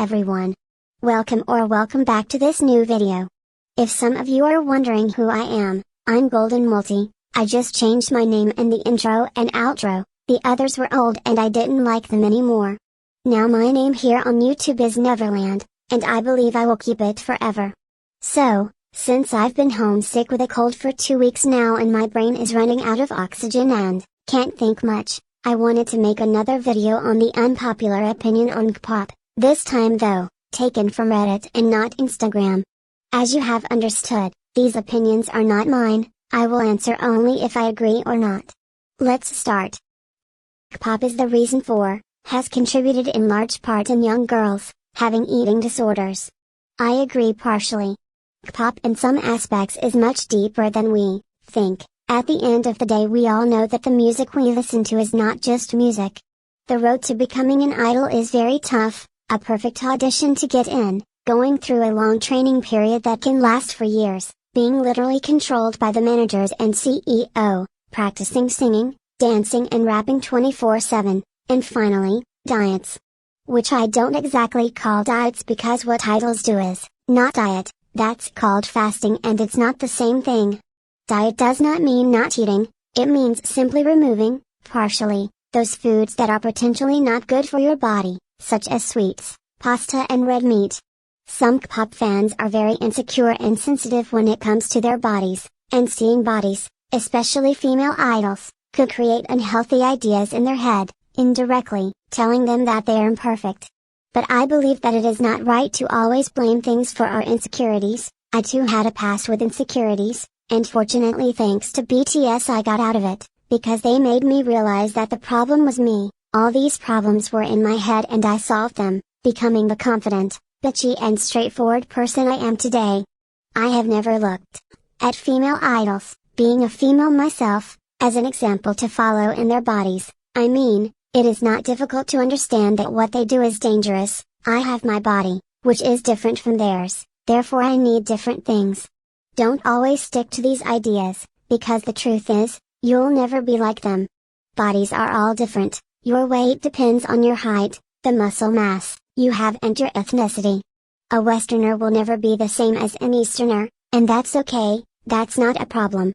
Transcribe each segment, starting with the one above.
everyone. Welcome back to this new video. If some of you are wondering who I am, I'm Golden Multi. I just changed my name in the intro and outro, the others were old and I didn't like them anymore. Now my name here on YouTube is Neverland, and I believe I will keep it forever. So, since I've been homesick with a cold for 2 weeks now and my brain is running out of oxygen and can't think much, I wanted to make another video on the unpopular opinion on K-pop, this time though, taken from Reddit and not Instagram. As you have understood, these opinions are not mine, I will answer only if I agree or not. Let's start. K-pop is the reason for, has contributed in large part in young girls, having eating disorders. I agree partially. K-pop in some aspects is much deeper than we think. At the end of the day we all know that the music we listen to is not just music. The road to becoming an idol is very tough, a perfect audition to get in, going through a long training period that can last for years, being literally controlled by the managers and CEO, practicing singing, dancing and rapping 24/7, and finally, diets. Which I don't exactly call diets because what idols do is not diet, that's called fasting and it's not the same thing. Diet does not mean not eating, it means simply removing, partially, those foods that are potentially not good for your body, such as sweets, pasta and red meat. Some K-pop fans are very insecure and sensitive when it comes to their bodies, and seeing bodies, especially female idols, could create unhealthy ideas in their head, indirectly, telling them that they are imperfect. But I believe that it is not right to always blame things for our insecurities. I too had a past with insecurities, and fortunately thanks to BTS I got out of it, because they made me realize that the problem was me. All these problems were in my head and I solved them, becoming the confident, bitchy and straightforward person I am today. I have never looked at female idols, being a female myself, as an example to follow in their bodies. I mean, it is not difficult to understand that what they do is dangerous. I have my body, which is different from theirs, therefore I need different things. Don't always stick to these ideas, because the truth is, you'll never be like them. Bodies are all different, your weight depends on your height, the muscle mass you have and your ethnicity. A Westerner will never be the same as an Easterner, and that's okay, that's not a problem.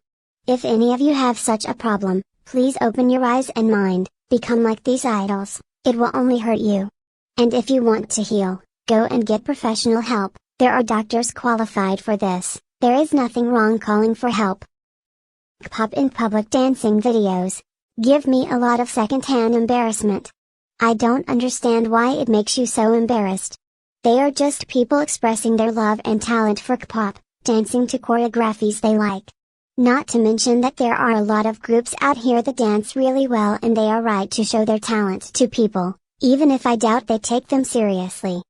If any of you have such a problem, please open your eyes and mind, become like these idols, it will only hurt you. And if you want to heal, go and get professional help, there are doctors qualified for this. There is nothing wrong calling for help. K-pop in public dancing videos give me a lot of second-hand embarrassment. I don't understand why it makes you so embarrassed. They are just people expressing their love and talent for K-pop, dancing to choreographies they like. Not to mention that there are a lot of groups out here that dance really well and they are right to show their talent to people, even if I doubt they take them seriously.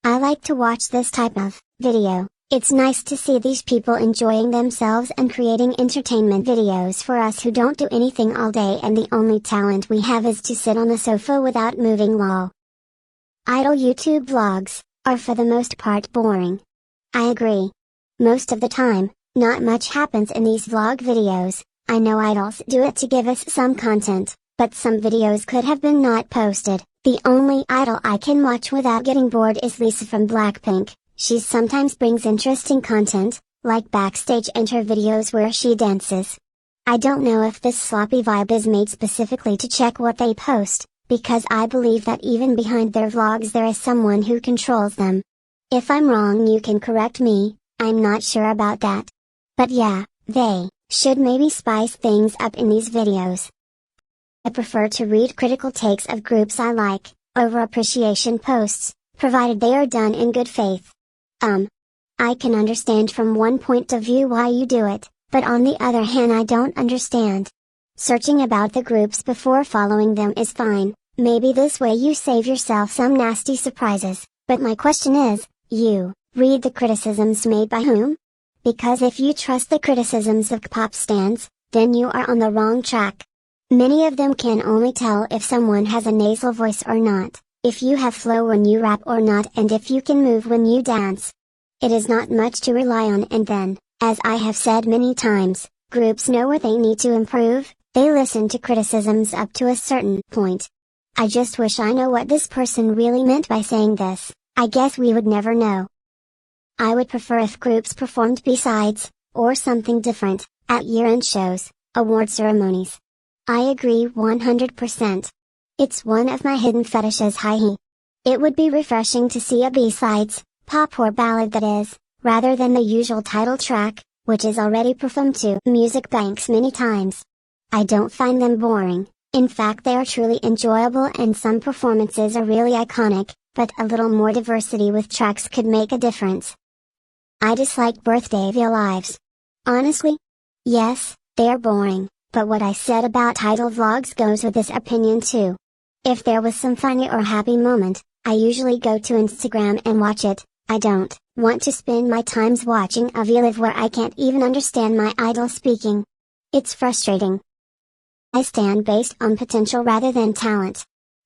I like to watch this type of video. It's nice to see these people enjoying themselves and creating entertainment videos for us who don't do anything all day and the only talent we have is to sit on the sofa without moving lol. Idol YouTube vlogs are for the most part boring. I agree. Most of the time, not much happens in these vlog videos. I know idols do it to give us some content, but some videos could have been not posted. The only idol I can watch without getting bored is Lisa from Blackpink. She sometimes brings interesting content, like backstage enter videos where she dances. I don't know if this sloppy vibe is made specifically to check what they post, because I believe that even behind their vlogs there is someone who controls them. If I'm wrong you can correct me, I'm not sure about that. But yeah, they should maybe spice things up in these videos. I prefer to read critical takes of groups I like, over appreciation posts, provided they are done in good faith. I can understand from one point of view why you do it, but on the other hand I don't understand. Searching about the groups before following them is fine, maybe this way you save yourself some nasty surprises, but my question is, you read the criticisms made by whom? Because if you trust the criticisms of K-pop stans, then you are on the wrong track. Many of them can only tell if someone has a nasal voice or not, if you have flow when you rap or not and if you can move when you dance. It is not much to rely on and then, as I have said many times, groups know where they need to improve, they listen to criticisms up to a certain point. I just wish I know what this person really meant by saying this, I guess we would never know. I would prefer if groups performed B-sides, or something different, at year-end shows, award ceremonies. I agree 100%. It's one of my hidden fetishes. Hi. It would be refreshing to see a B-sides, pop or ballad that is, rather than the usual title track, which is already performed to music banks many times. I don't find them boring, in fact they are truly enjoyable and some performances are really iconic, but a little more diversity with tracks could make a difference. I dislike birthday lives. Honestly? Yes, they are boring, but what I said about title vlogs goes with this opinion too. If there was some funny or happy moment, I usually go to Instagram and watch it. I don't want to spend my times watching a vlog where I can't even understand my idol speaking. It's frustrating. I stand based on potential rather than talent.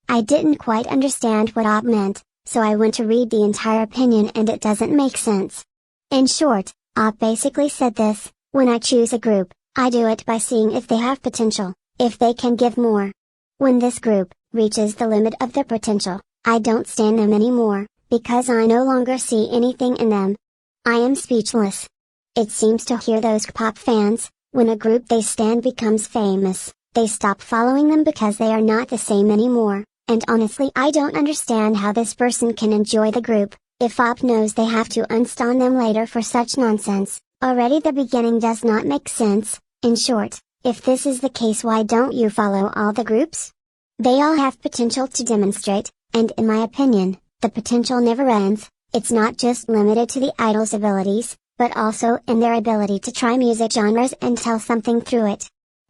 I didn't quite understand what op meant, so I went to read the entire opinion and it doesn't make sense. In short, op basically said this: when I choose a group, I do it by seeing if they have potential, if they can give more. When this group reaches the limit of their potential, I don't stand them anymore, because I no longer see anything in them. I am speechless. It seems to hear those pop fans, when a group they stand becomes famous, they stop following them because they are not the same anymore, and honestly I don't understand how this person can enjoy the group, if op knows they have to unstan them later for such nonsense. Already the beginning does not make sense. In short, if this is the case, why don't you follow all the groups? They all have potential to demonstrate, and in my opinion, the potential never ends. It's not just limited to the idol's abilities, but also in their ability to try music genres and tell something through it.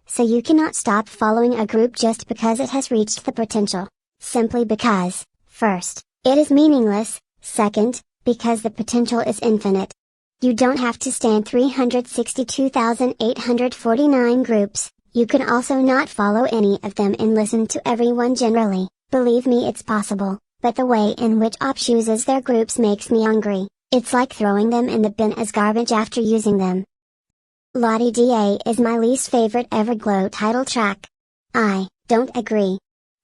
So you cannot stop following a group just because it has reached the potential, simply because, first, it is meaningless, second, because the potential is infinite. You don't have to stand 362,849 groups, you can also not follow any of them and listen to everyone generally. Believe me, it's possible, but the way in which op chooses their groups makes me angry. It's like throwing them in the bin as garbage after using them. Lottie Da is my least favorite Everglow title track. I don't agree.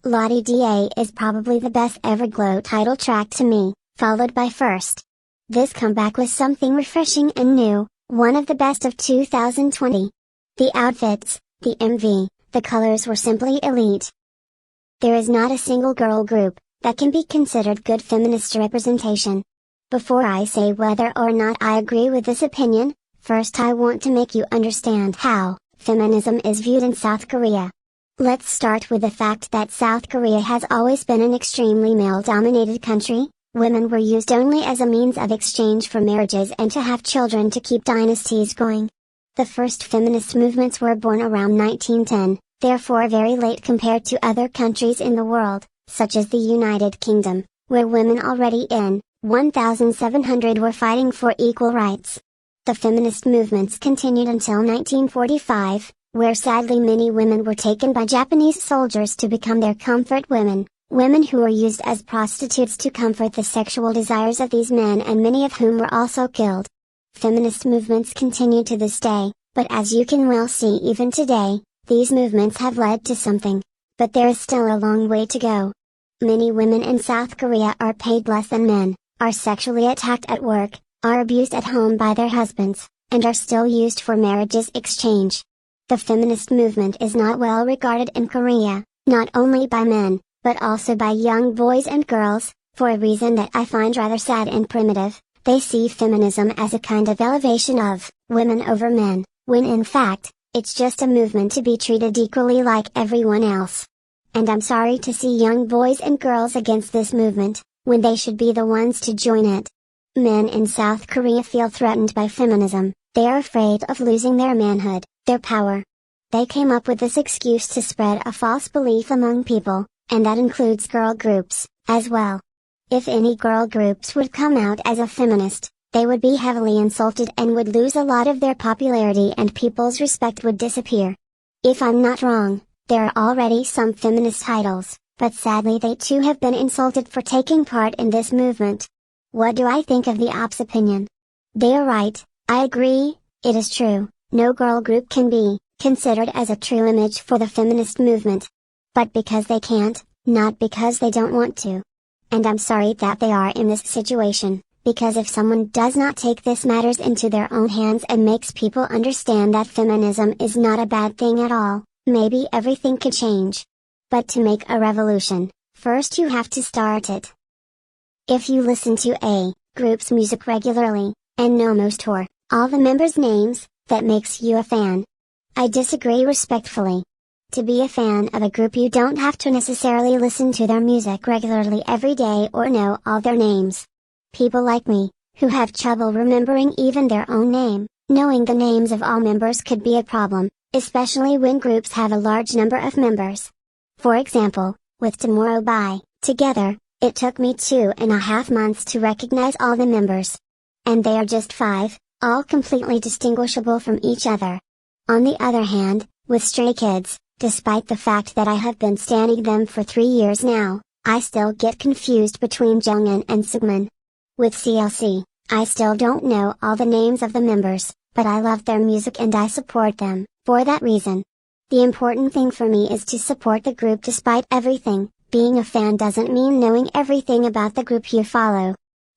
Lottie Da is probably the best Everglow title track to me, followed by First. This comeback was something refreshing and new, one of the best of 2020. The outfits, the MV, the colors were simply elite. There is not a single girl group that can be considered good feminist representation. Before I say whether or not I agree with this opinion, first I want to make you understand how feminism is viewed in South Korea. Let's start with the fact that South Korea has always been an extremely male-dominated country. Women were used only as a means of exchange for marriages and to have children to keep dynasties going. The first feminist movements were born around 1910, therefore very late compared to other countries in the world, such as the United Kingdom, where women already in 1700 were fighting for equal rights. The feminist movements continued until 1945, where sadly many women were taken by Japanese soldiers to become their comfort women. Women who were used as prostitutes to comfort the sexual desires of these men, and many of whom were also killed. Feminist movements continue to this day, but as you can well see even today, these movements have led to something. But there is still a long way to go. Many women in South Korea are paid less than men, are sexually attacked at work, are abused at home by their husbands, and are still used for marriages exchange. The feminist movement is not well regarded in Korea, not only by men, but also by young boys and girls, for a reason that I find rather sad and primitive. They see feminism as a kind of elevation of women over men, when in fact, it's just a movement to be treated equally like everyone else. And I'm sorry to see young boys and girls against this movement, when they should be the ones to join it. Men in South Korea feel threatened by feminism, they are afraid of losing their manhood, their power. They came up with this excuse to spread a false belief among people, and that includes girl groups, as well. If any girl groups would come out as a feminist, they would be heavily insulted and would lose a lot of their popularity and people's respect would disappear. If I'm not wrong, there are already some feminist idols, but sadly they too have been insulted for taking part in this movement. What do I think of the op's opinion? They are right, I agree, it is true, no girl group can be considered as a true image for the feminist movement. But because they can't, not because they don't want to. and I'm sorry that they are in this situation, because if someone does not take this matters into their own hands and makes people understand that feminism is not a bad thing at all, maybe everything could change. But to make a revolution, first you have to start it. If you listen to a group's music regularly, and know most or all the members' names, that makes you a fan. I disagree respectfully. To be a fan of a group, you don't have to necessarily listen to their music regularly every day or know all their names. People like me, who have trouble remembering even their own name, knowing the names of all members could be a problem, especially when groups have a large number of members. For example, with Tomorrow by Together, it took me 2.5 months to recognize all the members. And they are just 5, all completely distinguishable from each other. On the other hand, with Stray Kids, despite the fact that I have been standing them for 3 years now, I still get confused between Jongin and Seungmin. With CLC, I still don't know all the names of the members, but I love their music and I support them, for that reason. The important thing for me is to support the group despite everything. Being a fan doesn't mean knowing everything about the group you follow.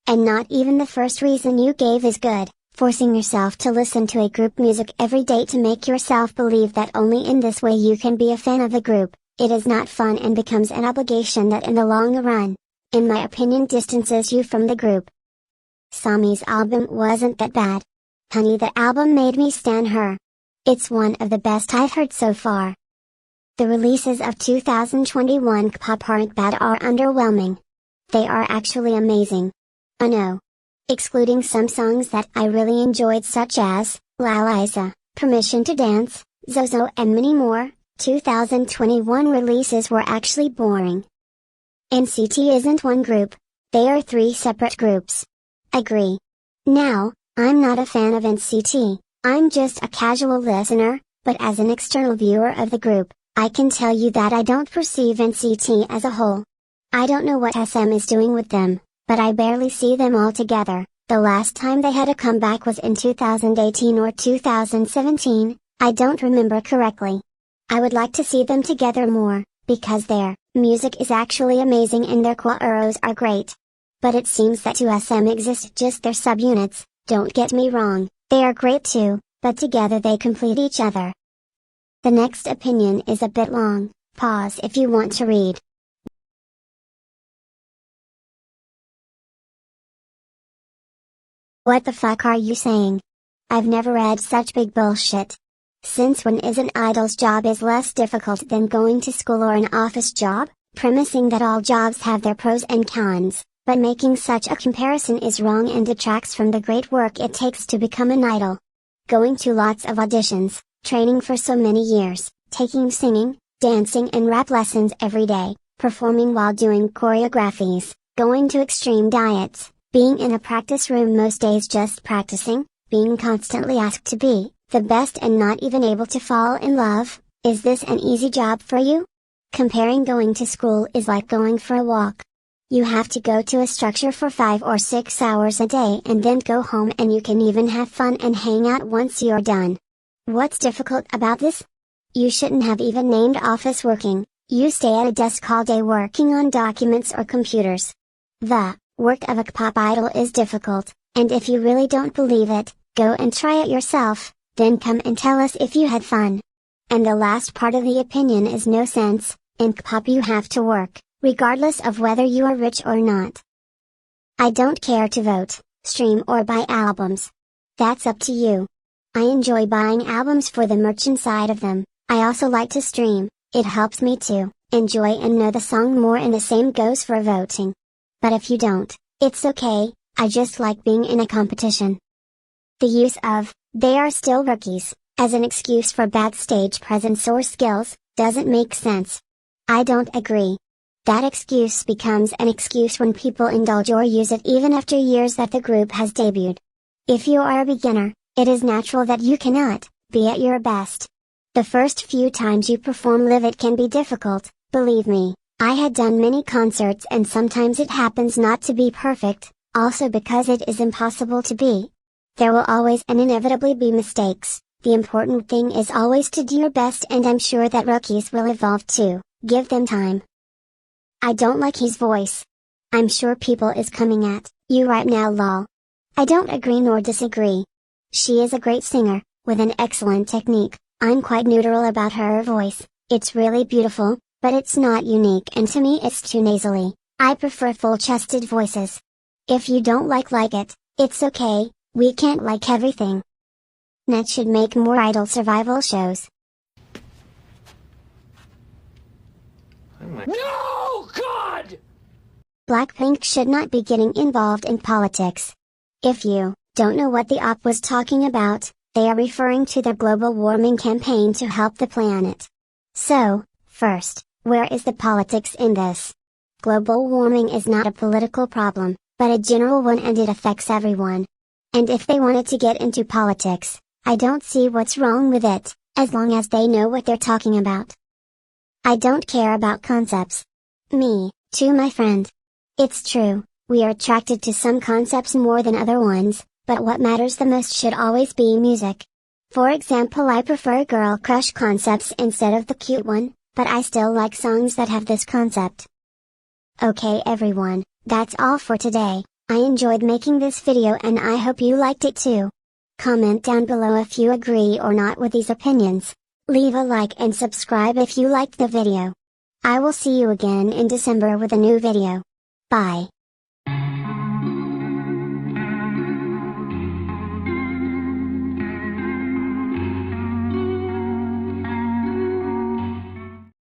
And not even the first reason you gave is good, forcing yourself to listen to a group music every day to make yourself believe that only in this way you can be a fan of the group. It is not fun and becomes an obligation that in the long run, in my opinion, distances you from the group. Sami's album wasn't that bad. Honey, the album made me stan her. It's one of the best I've heard so far. The releases of 2021 K-pop aren't bad or underwhelming. They are actually amazing. Oh no. Excluding some songs that I really enjoyed such as, La Lisa, Permission to Dance, Zozo and many more, 2021 releases were actually boring. NCT isn't one group, they are 3 separate groups. Agree. Now, I'm not a fan of NCT, I'm just a casual listener, but as an external viewer of the group, I can tell you that I don't perceive NCT as a whole. I don't know what SM is doing with them, but I barely see them all together. The last time they had a comeback was in 2018 or 2017, I don't remember correctly. I would like to see them together more, because their music is actually amazing and their choreos are great. But it seems that to SM exist just their subunits. Don't get me wrong, they are great too, but together they complete each other. The next opinion is a bit long, pause if you want to read. What the fuck are you saying? I've never read such big bullshit. Since when is an idol's job is less difficult than going to school or an office job? Premising that all jobs have their pros and cons, but making such a comparison is wrong and detracts from the great work it takes to become an idol. Going to lots of auditions, training for so many years, taking singing, dancing and rap lessons every day, performing while doing choreographies, going to extreme diets, being in a practice room most days just practicing, being constantly asked to be the best and not even able to fall in love. Is this an easy job for you? Comparing going to school is like going for a walk. You have to go to a structure for 5 or 6 hours a day and then go home, and you can even have fun and hang out once you're done. What's difficult about this? You shouldn't have even named office working. You stay at a desk all day working on documents or computers. The work of a K-pop idol is difficult, and if you really don't believe it, go and try it yourself, then come and tell us if you had fun. And the last part of the opinion is no sense. In K-pop you have to work, regardless of whether you are rich or not. I don't care to vote, stream or buy albums. That's up to you. I enjoy buying albums for the merchant side of them. I also like to stream, it helps me to enjoy and know the song more, and the same goes for voting. But if you don't, it's okay, I just like being in a competition. The use of, they are still rookies, as an excuse for bad stage presence or skills, doesn't make sense. I don't agree. That excuse becomes an excuse when people indulge or use it even after years that the group has debuted. If you are a beginner, it is natural that you cannot be at your best. The first few times you perform live it can be difficult, believe me. I had done many concerts and sometimes it happens not to be perfect, also because it is impossible to be. There will always and inevitably be mistakes. The important thing is always to do your best, and I'm sure that rookies will evolve too. Give them time. I don't like his voice. I'm sure people is coming at you right now lol. I don't agree nor disagree. She is a great singer, with an excellent technique. I'm quite neutral about her voice. It's really beautiful, but it's not unique and to me it's too nasally. I prefer full-chested voices. If you don't like it, it's okay, we can't like everything. Net should make more idol survival shows. No, God! Blackpink should not be getting involved in politics. If you don't know what the op was talking about, they are referring to their global warming campaign to help the planet. So, first, where is the politics in this? Global warming is not a political problem, but a general one and it affects everyone. And if they wanted to get into politics, I don't see what's wrong with it, as long as they know what they're talking about. I don't care about concepts. Me, too my friend. It's true, we are attracted to some concepts more than other ones, but what matters the most should always be music. For example, I prefer girl crush concepts instead of the cute one, but I still like songs that have this concept. Okay everyone, that's all for today. I enjoyed making this video and I hope you liked it too. Comment down below if you agree or not with these opinions. Leave a like and subscribe if you liked the video. I will see you again in December with a new video. Bye.